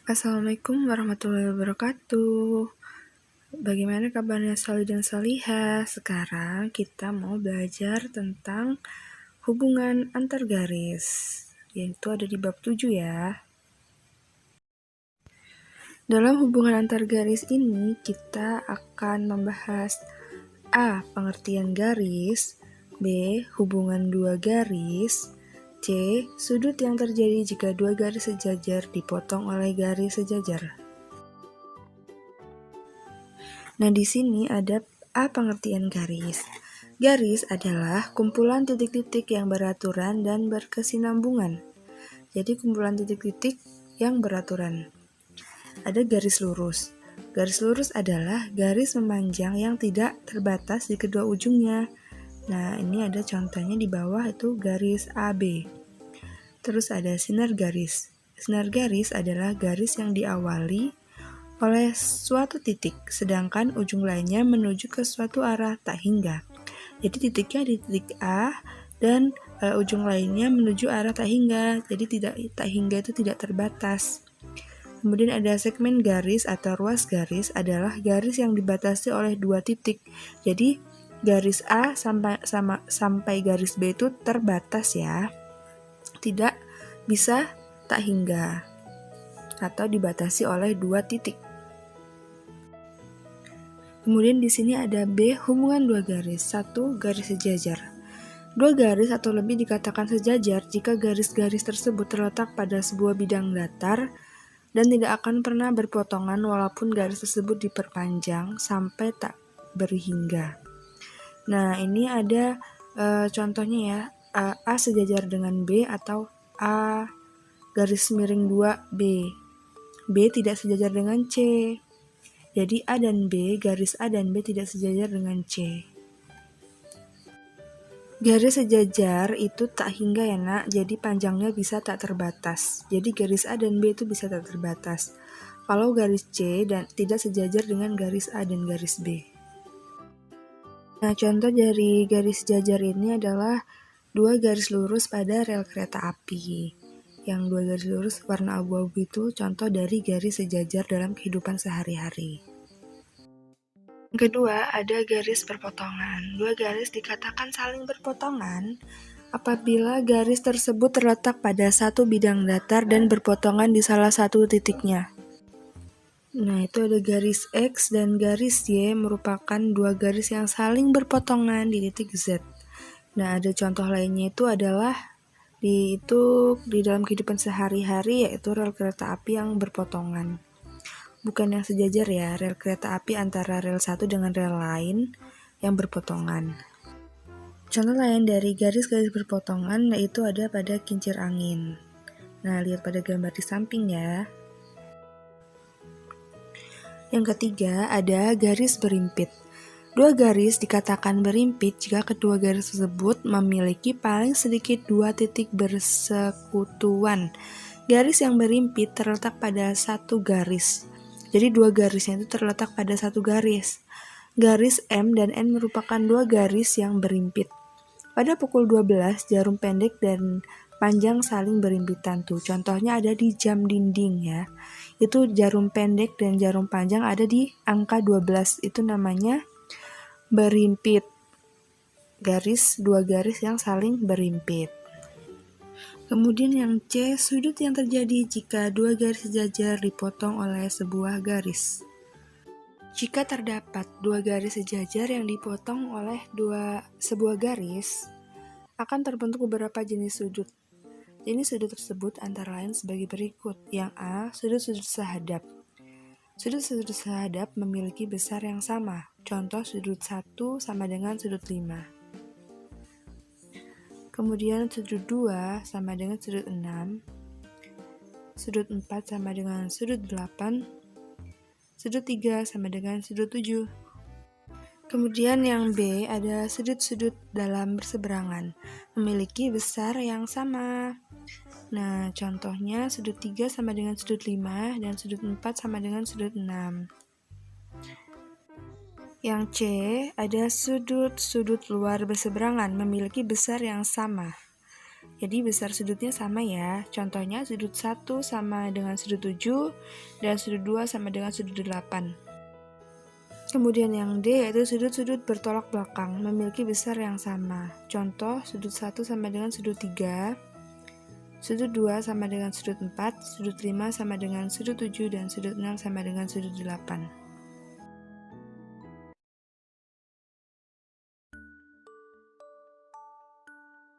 Assalamualaikum warahmatullahi wabarakatuh. Bagaimana kabarnya Salih dan Salihah? Sekarang kita mau belajar tentang hubungan antar garis, yaitu ada di bab 7 ya. Dalam hubungan antar garis ini, kita akan membahas A. Pengertian garis, B. Hubungan dua garis, C. Sudut yang terjadi jika dua garis sejajar dipotong oleh garis sejajar. Nah, di sini ada A. Pengertian garis. Garis adalah kumpulan titik-titik yang beraturan dan berkesinambungan. Jadi kumpulan titik-titik yang beraturan. Ada garis lurus. Garis lurus adalah garis memanjang yang tidak terbatas di kedua ujungnya. Nah, ini ada contohnya di bawah, itu garis AB. Terus ada sinar garis. Sinar garis adalah garis yang diawali oleh suatu titik, sedangkan ujung lainnya menuju ke suatu arah tak hingga. Jadi titiknya di titik A dan ujung lainnya menuju arah tak hingga. Jadi tak hingga itu tidak terbatas. Kemudian ada segmen garis atau ruas garis adalah garis yang dibatasi oleh dua titik. Jadi garis A sampai garis B itu terbatas ya. Tidak bisa tak hingga atau dibatasi oleh dua titik. Kemudian di sini ada B, hubungan dua garis. 1. Garis sejajar. Dua garis atau lebih dikatakan sejajar jika garis-garis tersebut terletak pada sebuah bidang datar dan tidak akan pernah berpotongan walaupun garis tersebut diperpanjang sampai tak berhingga. Nah, ini ada contohnya ya. A sejajar dengan B atau A garis miring 2 B. B tidak sejajar dengan C. Jadi A dan B, garis A dan B tidak sejajar dengan C. Garis sejajar itu tak hingga ya nak, jadi panjangnya bisa tak terbatas. Jadi garis A dan B itu bisa tak terbatas. Kalau garis C dan tidak sejajar dengan garis A dan garis B. Nah, contoh dari garis sejajar ini adalah dua garis lurus pada rel kereta api. Yang dua garis lurus warna abu-abu itu contoh dari garis sejajar dalam kehidupan sehari-hari. Yang kedua, ada garis berpotongan. Dua garis dikatakan saling berpotongan apabila garis tersebut terletak pada satu bidang datar dan berpotongan di salah satu titiknya. Nah, itu ada garis X dan garis Y merupakan dua garis yang saling berpotongan di titik Z. Nah, ada contoh lainnya itu adalah di dalam kehidupan sehari-hari, yaitu rel kereta api yang berpotongan. Bukan yang sejajar ya, rel kereta api antara rel satu dengan rel lain yang berpotongan. Contoh lain dari garis-garis berpotongan yaitu ada pada kincir angin. Nah, lihat pada gambar di samping ya. Yang ketiga, ada garis berimpit. Dua garis dikatakan berimpit jika kedua garis tersebut memiliki paling sedikit dua titik bersekutuan. Garis yang berimpit terletak pada satu garis. Jadi dua garisnya itu terletak pada satu garis. Garis M dan N merupakan dua garis yang berimpit. Pada pukul 12, jarum pendek dan panjang saling berimpitan tuh. Contohnya ada di jam dinding ya. Itu jarum pendek dan jarum panjang ada di angka 12. Itu namanya berimpit. Dua garis yang saling berimpit. Kemudian yang C, sudut yang terjadi jika dua garis sejajar dipotong oleh sebuah garis. Jika terdapat dua garis sejajar yang dipotong oleh sebuah garis, akan terbentuk beberapa jenis sudut. Jenis sudut tersebut antara lain sebagai berikut. Yang A, sudut-sudut sehadap. Sudut-sudut sehadap memiliki besar yang sama. Contoh sudut 1 sama dengan sudut 5. Kemudian sudut 2 sama dengan sudut 6. Sudut 4 sama dengan sudut 8. Sudut 3 sama dengan sudut 7. Kemudian yang B ada sudut-sudut dalam berseberangan, memiliki besar yang sama. Nah, contohnya sudut 3 sama dengan sudut 5 dan sudut 4 sama dengan sudut 6. Yang C ada sudut-sudut luar berseberangan, memiliki besar yang sama. Jadi besar sudutnya sama ya. Contohnya sudut 1 sama dengan sudut 7 dan sudut 2 sama dengan sudut 8. Kemudian yang D yaitu sudut-sudut bertolak belakang memiliki besar yang sama. Contoh sudut 1 sama dengan sudut 3, sudut 2 sama dengan sudut 4, sudut 5 sama dengan sudut 7, dan sudut 6 sama dengan sudut 8.